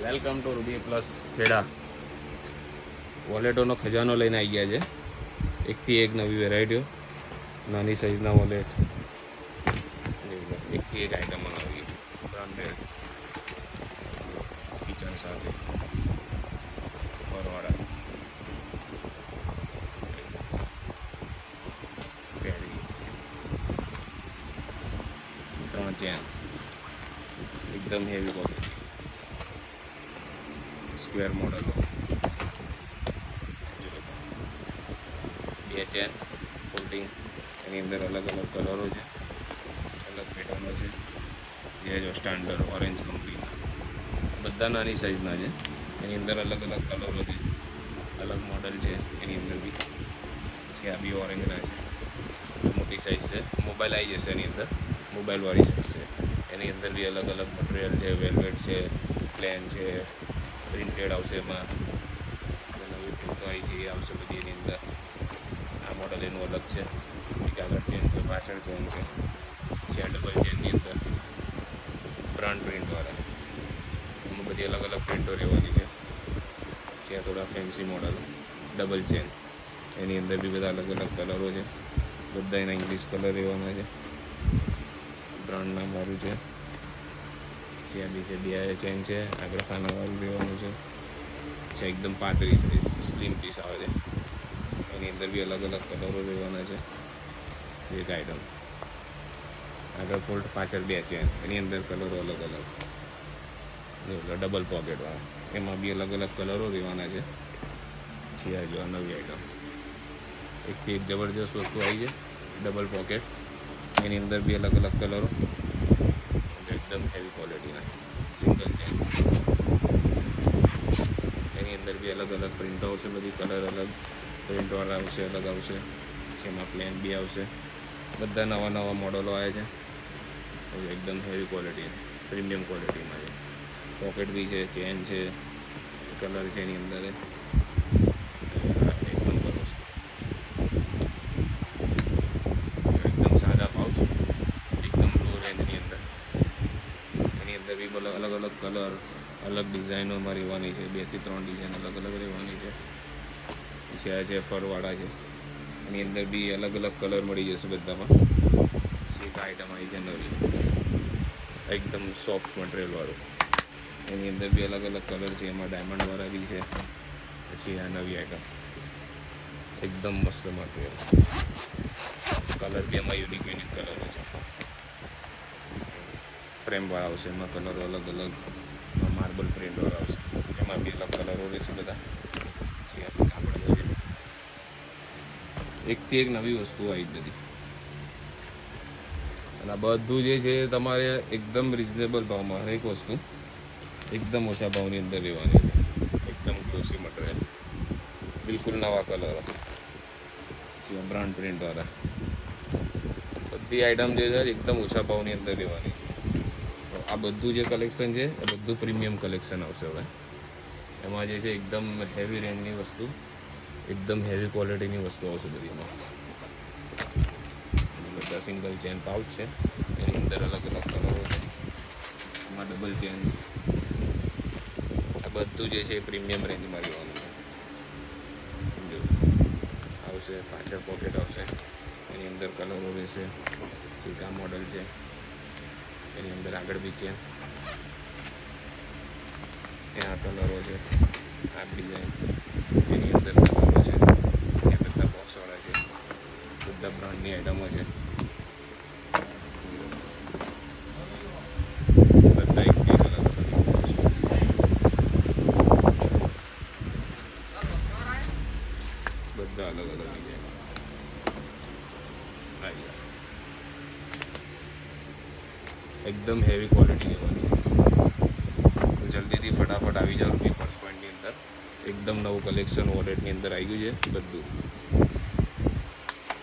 Welcome to Ruby Plus Kheda. વોલેટોનો ખજાનો લઈને આવી ગયા છે. એકથી એક નવી વેરાયટીઓ, નાની સાઇઝના વોલેટ, એકથી એક આઇટમો નવી બ્રાન્ડેડ ફીચર સાથે ફરવાળા પેરી 3 ચેન, એકદમ heavy quality, square model, 2 chain folding. એની અંદર અલગ અલગ કલરો છે, અલગ પેટર્નો છે. જે જો સ્ટાન્ડર્ડ ઓરેન્જ કંપનીના બધા નાની સાઇઝના છે. એની અંદર અલગ અલગ કલરો છે, અલગ મોડલ છે. એની અંદર બી છે, આ બી ઓરેન્જના છે, મોટી સાઇઝ છે. મોબાઈલ આવી જશે એની અંદર, મોબાઈલવાળી સાઇઝ છે. એની અંદર બી અલગ અલગ મટીરિયલ છે, વેલ્વેટ છે, પ્લેન છે, પ્રિન્ટેડ આવશે. એમાં નવી પ્રિન્ટો આવી છે, એ આવશે બધી એની અંદર. આ મોડલ એનું અલગ છે. એક આગળ ચેન છે, પાછળ ચેન છે. આ ડબલ ચેનની અંદર બ્રાન્ડ પ્રિન્ટવાળા, એમાં બધી અલગ અલગ પ્રિન્ટો રહેવાની છે. આ થોડા ફેન્સી મોડલ ડબલ ચેન, એની અંદર બી બધા અલગ અલગ કલરો છે. બધા એના ઇંગ્લિશ કલર રહેવાના છે. બ્રાન્ડ નામ વાળું છે. ત્યાં બી છે, 2 ચેન છે, આગળ ખાનાવાળું રહેવાનું છે. એકદમ પાતળી સાઈઝ સ્લિમ પીસ આવે છે. એની અંદર બી અલગ અલગ કલરો રહેવાના છે. એક આઈટમ આગળ ફોલ્ડ, પાછળ 2 ચેન, એની અંદર કલરો અલગ અલગ, ડબલ પોકેટવાળા, એમાં બી અલગ અલગ કલરો રહેવાના છે. આ જો નવી આઈટમ, એકથી એક જબરજસ્ત વસ્તુ આવી છે. ડબલ પોકેટ, એની અંદર બી અલગ અલગ કલરો, એકદમ હેવી ક્વોલિટીના સિંગલ ચેન. એની અંદર બી અલગ અલગ પ્રિન્ટો આવશે, બધી કલર અલગ પ્રિન્ટવાળા આવશે, અલગ આવશે. એમાં પ્લેન બી આવશે. બધા નવા નવા મોડલો આવ્યા છે. એકદમ હેવી ક્વોલિટી, પ્રીમિયમ ક્વોલિટીમાં છે. પોકેટ બી છે, ચેન છે, કલર છે એની અંદર. એક નંબર વસ્તુ, એકદમ સાદા પાઉચ, એકદમ લો રેન્જની અંદર. એની અંદર બી અલગ અલગ કલર, અલગ ડિઝાઇનોમાં રહેવાની છે. 2 થી 3 ડિઝાઇન અલગ અલગ રહેવાની છે. પછી આ છે ફરવાળા છે. એની અંદર બી અલગ અલગ કલર મળી જશે બધામાં. પછી એક આઈટમ આવી છે નવી, એકદમ સોફ્ટ મટીરિયલવાળું. એની અંદર બી અલગ અલગ કલર છે. એમાં ડાયમંડવાળા બી છે. પછી આ નવી આઈટમ, એકદમ મસ્ત મટીરિયલ, કલર બી એમાં યુનિક કલરો છે. ફ્રેમવાળા આવશે, એમાં કલરો અલગ અલગ, માર્બલ પ્રિન્ટવાળા આવશે. એમાં બી અલગ કલરો રહેશે બધા. પછી આપણે કાપડ જોઈએ, એકથી એક નવી વસ્તુ આવી બધી. અને આ બધું જે છે તમારે એકદમ રિઝનેબલ ભાવમાં, હરેક વસ્તુ એકદમ ઓછા ભાવની અંદર રહેવાની છે. એકદમ ગ્લોસી મટીરિયલ, બિલકુલ નવા કલર, બ્રાન્ડ પ્રિન્ટવાળા. બધી આઈટમ જે છે એકદમ ઓછા ભાવની અંદર રહેવાની છે. તો આ બધું જે કલેક્શન છે એ બધું પ્રીમિયમ કલેક્શન આવશે. હવે એમાં જે છે એકદમ હેવી રેન્જની વસ્તુ, એકદમ હેવી ક્વોલિટીની વસ્તુ આવશે બધીમાં. બધા સિંગલ ચેન પાઉચ છે. એની અંદર અલગ અલગ કલરો છે. એમાં ડબલ ચેન, આ બધું જે છે એ પ્રીમિયમ રેન્જમાં રહેવાનું છે. આવશે, પાછળ પોકેટ આવશે. એની અંદર કલરો રહેશે. સિક્કા મોડલ છે. એની અંદર આગળ બી ચેન, ત્યાં કલરો છે. આ ડિઝાઇન, એની અંદર કલરો છે. ત્યાં બધા બોક્સવાળા છે. બધા બ્રાન્ડની આઈટમો છે. બધા એકથી અલગ અલગ બધા અલગ અલગ ડિઝાઇન. એકદમ હેવી ક્વોલિટી લેવાની. તો જલ્દીથી ફટાફટ આવી જાઓ રૂબી પર્સ પોઈન્ટની અંદર. એકદમ નવું કલેક્શન વોલેટની અંદર આવી ગયું છે બધું.